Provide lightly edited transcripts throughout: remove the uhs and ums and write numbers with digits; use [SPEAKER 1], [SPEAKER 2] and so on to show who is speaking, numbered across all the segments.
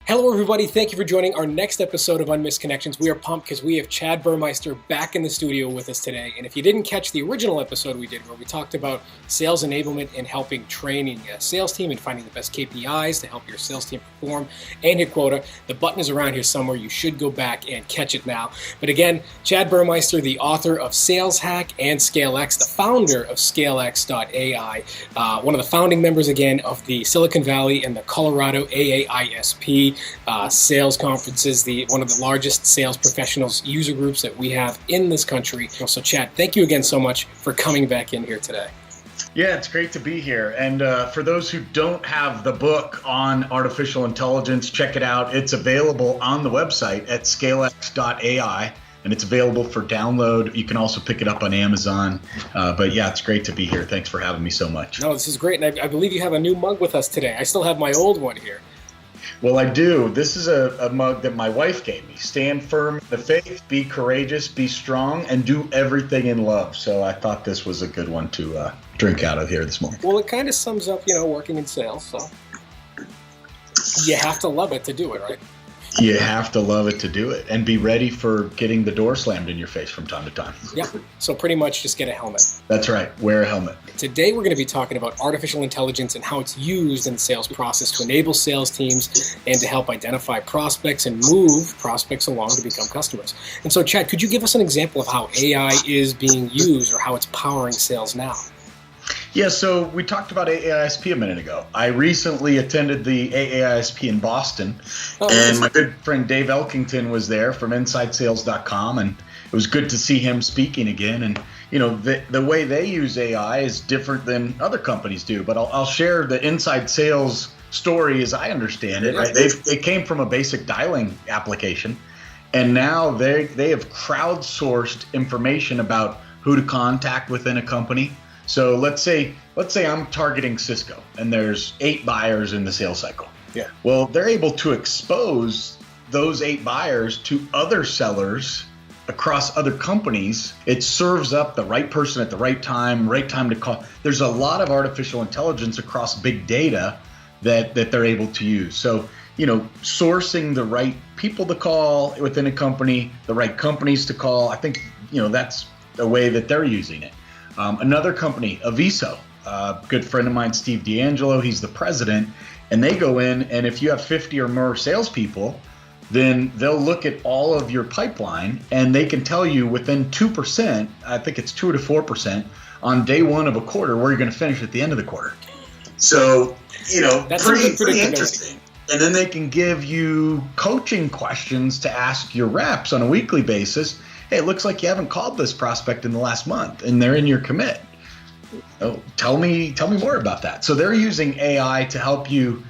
[SPEAKER 1] Hello everybody, thank you for joining our next episode of Unmissed Connections. We are pumped because we have Chad Burmeister back in the studio with us today. And if you didn't catch the original episode we did where we talked about sales enablement and helping training a sales team and finding the best KPIs to help your sales team perform and hit quota, the button is around here somewhere. You should go back and catch it now. But again, Chad Burmeister, the author of Sales Hack and ScaleX, the founder of ScaleX.ai, one of the founding members again of the Silicon Valley and the Colorado AAISP sales conferences, one of the largest sales professionals user groups that we have in this country. So Chad, thank you again so much for coming back in here today.
[SPEAKER 2] Yeah, it's great to be here. And for those who don't have the book on artificial intelligence, check it out. It's available on the website at ScaleX.ai, and it's available for download. You can also pick it up on Amazon. But yeah, it's great to be here. Thanks for having me so much.
[SPEAKER 1] No, this is great. And I believe you have a new mug with us today. I still have my old one here.
[SPEAKER 2] Well, I do. This is a mug that my wife gave me. Stand firm in the faith, be courageous, be strong, and do everything in love. So I thought this was a good one to drink out of here this morning.
[SPEAKER 1] Well, it kind of sums up, working in sales. So you have to love it to do it, right?
[SPEAKER 2] You have to love it to do it and be ready for getting the door slammed in your face from time to time.
[SPEAKER 1] Yeah. So pretty much just get a helmet.
[SPEAKER 2] That's right. Wear a helmet.
[SPEAKER 1] Today we're going to be talking about artificial intelligence and how it's used in the sales process to enable sales teams and to help identify prospects and move prospects along to become customers. And so, Chad, could you give us an example of how AI is being used or how it's powering sales now?
[SPEAKER 2] Yeah, so we talked about AAISP a minute ago. I recently attended the AAISP in Boston, and my good friend Dave Elkington was there from InsideSales.com, and it was good to see him speaking again. And the way they use AI is different than other companies do. But I'll share the Inside Sales story as I understand it. Right? They came from a basic dialing application, and now they have crowdsourced information about who to contact within a company. So let's say I'm targeting Cisco and there's 8 buyers in the sales cycle.
[SPEAKER 1] Yeah.
[SPEAKER 2] Well, they're able to expose those 8 buyers to other sellers across other companies. It serves up the right person at the right time to call. There's a lot of artificial intelligence across big data that they're able to use. So, sourcing the right people to call within a company, the right companies to call, I think, that's the way that they're using it. Another company, Aviso, a good friend of mine, Steve D'Angelo, he's the president, and they go in, and if you have 50 or more salespeople, then they'll look at all of your pipeline, and they can tell you within 2%, I think it's 2 to 4%, on day one of a quarter where you're going to finish at the end of the quarter. So,
[SPEAKER 1] that's
[SPEAKER 2] pretty interesting. And then they can give you coaching questions to ask your reps on a weekly basis. Hey, it looks like you haven't called this prospect in the last month, and they're in your commit. Oh, tell me more about that. So they're using AI to help you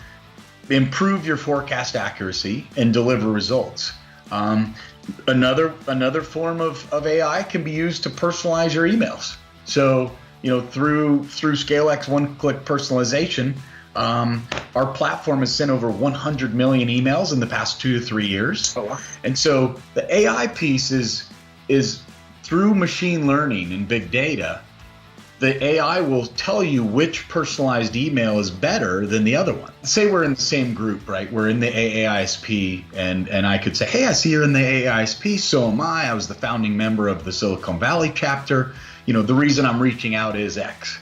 [SPEAKER 2] improve your forecast accuracy and deliver results. Another form of AI can be used to personalize your emails. So through ScaleX one-click personalization, our platform has sent over 100 million emails in the past 2 to 3 years.
[SPEAKER 1] Oh, wow.
[SPEAKER 2] And so the AI piece is through machine learning and big data, the AI will tell you which personalized email is better than the other one. Say we're in the same group, right? We're in the AAISP, and I could say, hey, I see you're in the AAISP, so am I. I was the founding member of the Silicon Valley chapter. The reason I'm reaching out is X.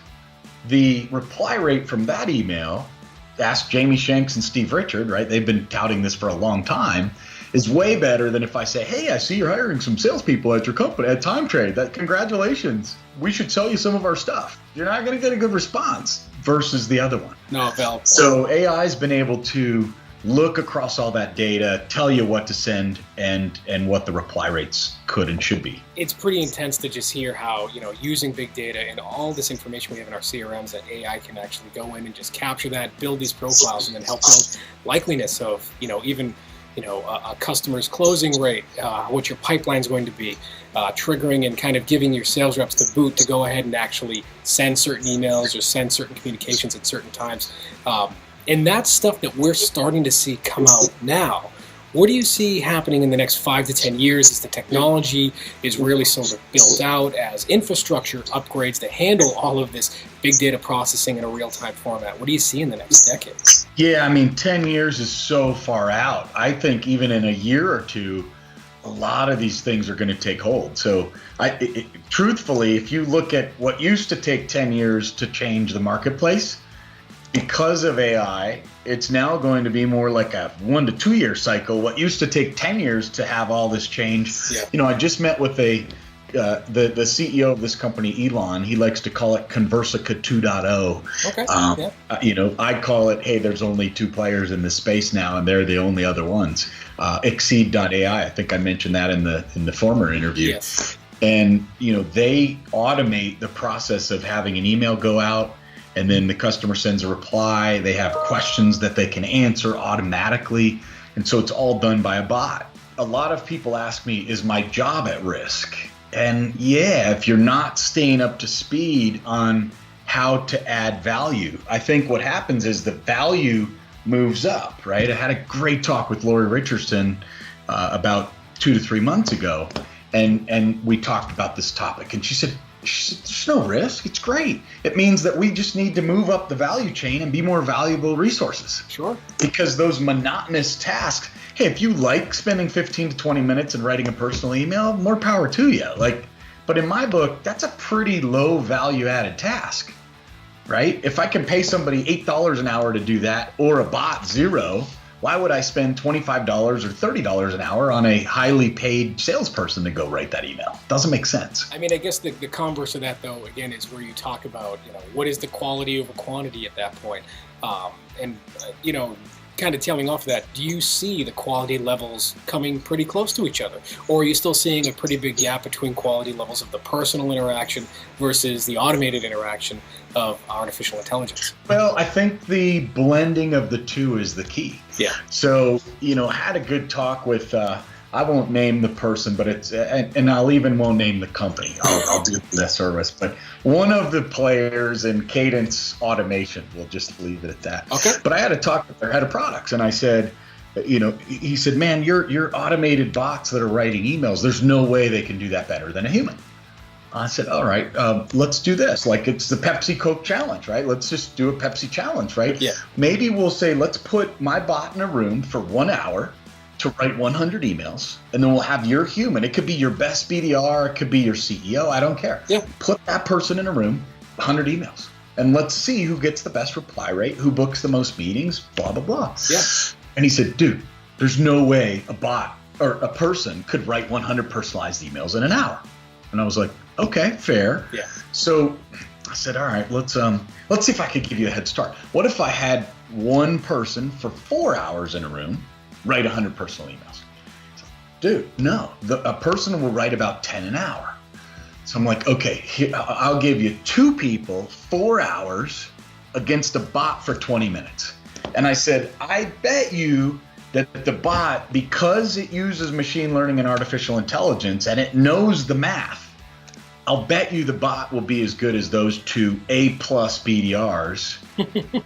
[SPEAKER 2] The reply rate from that email, ask Jamie Shanks and Steve Richard, right? They've been touting this for a long time, is way better than if I say, hey, I see you're hiring some salespeople at your company at Time Trade. Congratulations. We should sell you some of our stuff. You're not going to get a good response versus the other one.
[SPEAKER 1] No, Val.
[SPEAKER 2] So AI has been able to look across all that data, tell you what to send, and what the reply rates could and should be.
[SPEAKER 1] It's pretty intense to just hear how, using big data and all this information we have in our CRMs, that AI can actually go in and just capture that, build these profiles, and then help build likeliness of, even a customer's closing rate, what your pipeline is going to be, triggering and kind of giving your sales reps the boot to go ahead and actually send certain emails or send certain communications at certain times. And that's stuff that we're starting to see come out now. What do you see happening in the next 5 to 10 years as the technology is really sort of built out, as infrastructure upgrades to handle all of this big data processing in a real-time format? What do you see in the next decade?
[SPEAKER 2] Yeah, I mean, 10 years is so far out. I think even in a year or two, a lot of these things are going to take hold. So truthfully, if you look at what used to take 10 years to change the marketplace, because of AI, it's now going to be more like a 1 to 2 year cycle. What used to take 10 years to have all this change. Yeah. I just met with the CEO of this company, Elon. He likes to call it Conversica 2.0. Okay. I call it, hey, there's only 2 players in this space now, and they're the only other ones. Exceed.ai. I think I mentioned that in the former interview.
[SPEAKER 1] Yes.
[SPEAKER 2] And they automate the process of having an email go out, and then the customer sends a reply. They have questions that they can answer automatically, and so it's all done by a bot. A lot of people ask me, is my job at risk? And yeah, if you're not staying up to speed on how to add value, I think what happens is the value moves up, right? I had a great talk with Lori Richardson about 2 to 3 months ago, and we talked about this topic, and she said, there's no risk. It's great. It means that we just need to move up the value chain and be more valuable resources.
[SPEAKER 1] Sure.
[SPEAKER 2] Because those monotonous tasks, hey, if you like spending 15 to 20 minutes and writing a personal email, more power to you. But in my book, that's a pretty low value added task, right? If I can pay somebody $8 an hour to do that, or a bot $0, why would I spend $25 or $30 an hour on a highly paid salesperson to go write that email? Doesn't make sense.
[SPEAKER 1] I mean, I guess the converse of that, though, again, is where you talk about, what is the quality over quantity at that point? Kind of tailing off of that, do you see the quality levels coming pretty close to each other? Or are you still seeing a pretty big gap between quality levels of the personal interaction versus the automated interaction of artificial intelligence?
[SPEAKER 2] Well, I think the blending of the two is the key.
[SPEAKER 1] Yeah.
[SPEAKER 2] So, I had a good talk with, I won't name the person, but it's, and I'll even won't name the company. I'll do that service. But one of the players in Cadence Automation, we'll just leave it at that.
[SPEAKER 1] Okay.
[SPEAKER 2] But I had a talk with their head of products, and I said, he said, man, your automated bots that are writing emails, there's no way they can do that better than a human. I said, all right, let's do this. Like, it's the Pepsi Coke challenge, right? Let's just do a Pepsi challenge, right?
[SPEAKER 1] Yeah.
[SPEAKER 2] Maybe we'll say, let's put my bot in a room for 1 hour to write 100 emails, and then we'll have your human. It could be your best BDR, it could be your CEO, I don't care.
[SPEAKER 1] Yeah.
[SPEAKER 2] Put that person in a room, 100 emails, and let's see who gets the best reply rate, who books the most meetings, blah, blah, blah.
[SPEAKER 1] Yeah.
[SPEAKER 2] And he said, dude, there's no way a bot or a person could write 100 personalized emails in an hour. And I was like, okay, fair.
[SPEAKER 1] Yeah.
[SPEAKER 2] So I said, all right, let's see if I could give you a head start. What if I had one person for 4 hours in a room write 100 personal emails? Dude, no. A person will write about 10 an hour. So I'm like, okay, I'll give you 2 people, 4 hours against a bot for 20 minutes. And I said, I bet you that the bot, because it uses machine learning and artificial intelligence and it knows the math, I'll bet you the bot will be as good as those 2 A+ BDRs,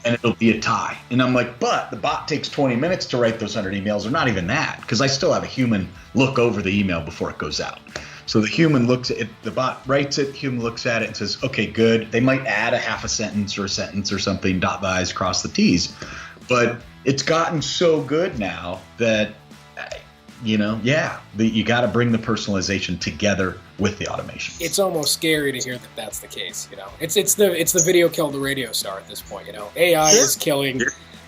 [SPEAKER 2] and it'll be a tie. And I'm like, but the bot takes 20 minutes to write those 100 emails, or not even that, because I still have a human look over the email before it goes out. So the human looks at it, the bot writes it, human looks at it and says, okay, good. They might add a half a sentence or a sentence or something, dot the I's, cross the T's. But it's gotten so good now that, you got to bring the personalization together with the automation.
[SPEAKER 1] It's almost scary to hear that that's the case. It's the video killed the radio star at this point. AI is killing,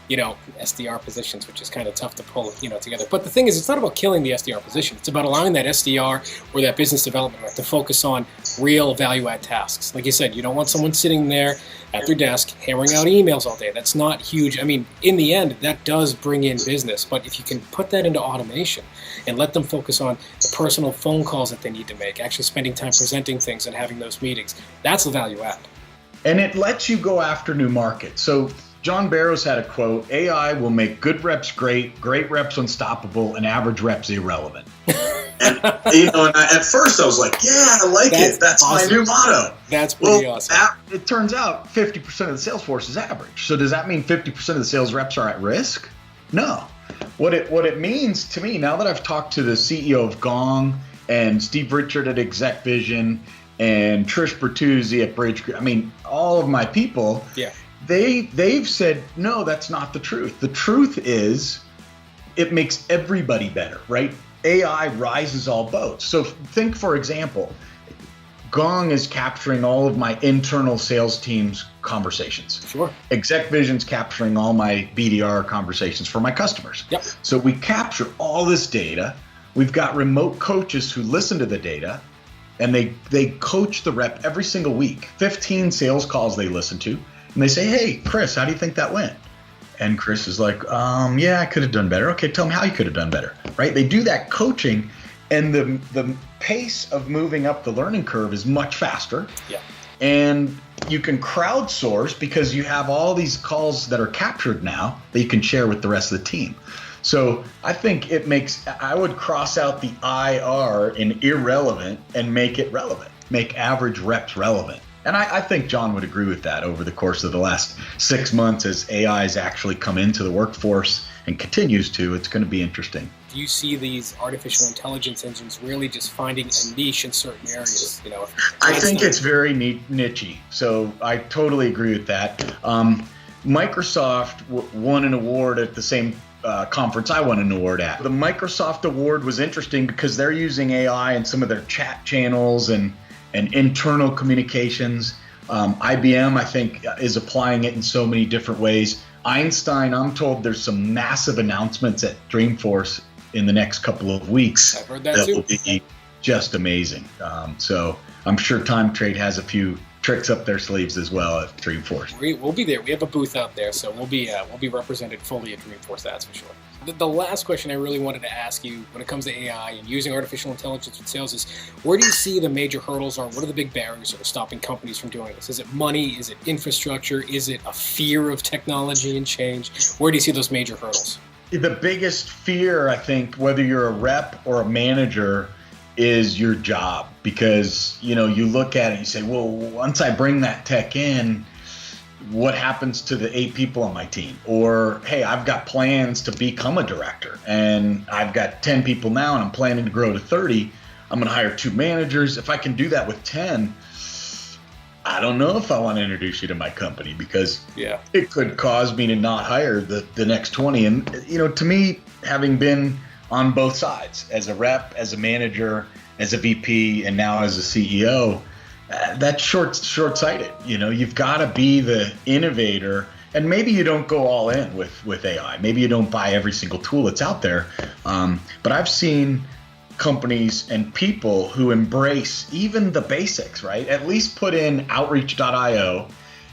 [SPEAKER 1] SDR positions, which is kind of tough to pull, together. But the thing is, it's not about killing the SDR position. It's about allowing that SDR or that business development rep to focus on real value-add tasks. Like you said, you don't want someone sitting there at their desk hammering out emails all day. That's not huge. I mean, in the end, that does bring in business. But if you can put that into automation and let them focus on the personal phone calls that they need to make, actually spending time presenting things and having those meetings, that's the value add.
[SPEAKER 2] And it lets you go after new markets. So John Barrows had a quote, AI will make good reps great, great reps unstoppable, and average reps irrelevant. And at first I was like, yeah, I like it. That's awesome. My new motto.
[SPEAKER 1] That's pretty awesome.
[SPEAKER 2] It turns out 50% of the sales force is average. So does that mean 50% of the sales reps are at risk? No. What it means to me, now that I've talked to the CEO of Gong and Steve Richard at Exec Vision and Trish Bertuzzi at Bridge, I mean, all of my people, they've said, no, that's not the truth. The truth is it makes everybody better, right? AI rises all boats. So think, for example, Gong is capturing all of my internal sales team's conversations.
[SPEAKER 1] Sure.
[SPEAKER 2] Exec Vision's capturing all my BDR conversations for my customers.
[SPEAKER 1] Yep.
[SPEAKER 2] So we capture all this data. We've got remote coaches who listen to the data, and they coach the rep every single week. 15 sales calls they listen to, and they say, hey, Chris, how do you think that went? And Chris is like, yeah, I could have done better. Okay, tell me how you could have done better, right? They do that coaching, and the pace of moving up the learning curve is much faster.
[SPEAKER 1] Yeah.
[SPEAKER 2] And you can crowdsource because you have all these calls that are captured now that you can share with the rest of the team. So I think I would cross out the IR in irrelevant and make it relevant, make average reps relevant. And I think John would agree with that over the course of the last 6 months as AI has actually come into the workforce and continues to. It's going to be interesting.
[SPEAKER 1] Do you see these artificial intelligence engines really just finding a niche in certain areas?
[SPEAKER 2] I think it's very niche-y. So I totally agree with that. Microsoft won an award at the same conference I won an award at. The Microsoft award was interesting because they're using AI in some of their chat channels and internal communications. IBM, I think, is applying it in so many different ways. Einstein, I'm told there's some massive announcements at Dreamforce in the next couple of weeks.
[SPEAKER 1] I've heard that too.
[SPEAKER 2] Will be just amazing. So I'm sure Time Trade has a few tricks up their sleeves as well at Dreamforce.
[SPEAKER 1] We'll be there. We have a booth out there, so we'll be represented fully at Dreamforce, that's for sure. The last question I really wanted to ask you when it comes to AI and using artificial intelligence with sales is, where do you see the major hurdles are? What are the big barriers that are stopping companies from doing this? Is it money? Is it infrastructure? Is it a fear of technology and change? Where do you see those major hurdles?
[SPEAKER 2] The biggest fear, I think, whether you're a rep or a manager, is your job. Because, you look at it and you say, well, once I bring that tech in, what happens to the 8 people on my team? Or, hey, I've got plans to become a director and I've got 10 people now and I'm planning to grow to 30. I'm going to hire 2 managers. If I can do that with 10, I don't know if I want to introduce you to my company because it could cause me to not hire the next 20. And, to me, having been on both sides, as a rep, as a manager, as a VP, and now as a CEO, that's short-sighted. You've got to be the innovator, and maybe you don't go all in with AI. Maybe you don't buy every single tool that's out there. But I've seen companies and people who embrace even the basics, right? At least put in Outreach.io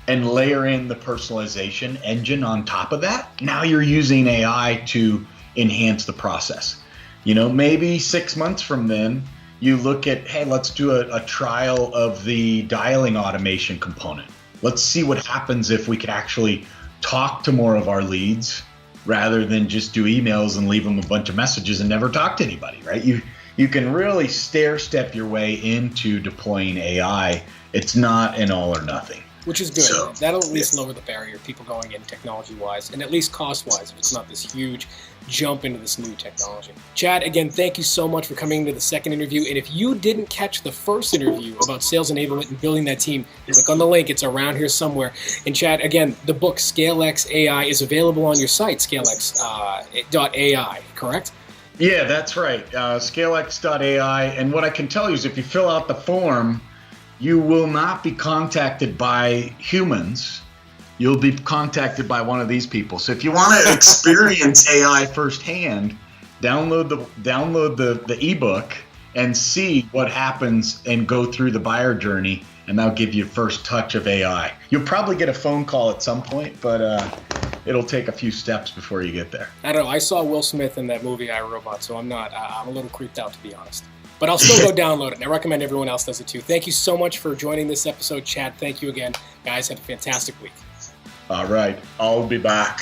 [SPEAKER 2] and layer in the personalization engine on top of that. Now you're using AI to enhance the process. Maybe 6 months from then, you look at, hey, let's do a trial of the dialing automation component. Let's see what happens if we could actually talk to more of our leads rather than just do emails and leave them a bunch of messages and never talk to anybody, right? You can really stair-step your way into deploying AI. It's not an all or nothing.
[SPEAKER 1] Which is good. So, that'll at least lower the barrier, people going in technology-wise, and at least cost-wise, if it's not this huge jump into this new technology. Chad, again, thank you so much for coming to the second interview. And if you didn't catch the first interview about sales enablement and building that team, click on the link. It's around here somewhere. And Chad, again, the book ScaleX AI is available on your site, scalex.ai, correct?
[SPEAKER 2] Yeah, that's right. ScaleX.ai. And what I can tell you is if you fill out the form, you will not be contacted by humans. You'll be contacted by one of these people. So if you want to experience AI firsthand, download the ebook and see what happens and go through the buyer journey, and that'll give you first touch of AI. You'll probably get a phone call at some point, but it'll take a few steps before you get there.
[SPEAKER 1] I don't know. I saw Will Smith in that movie I, Robot, so I'm a little creeped out, to be honest. But I'll still go download it, and I recommend everyone else does it too. Thank you so much for joining this episode, Chad. Thank you again. Guys, have a fantastic week.
[SPEAKER 2] All right. I'll be back.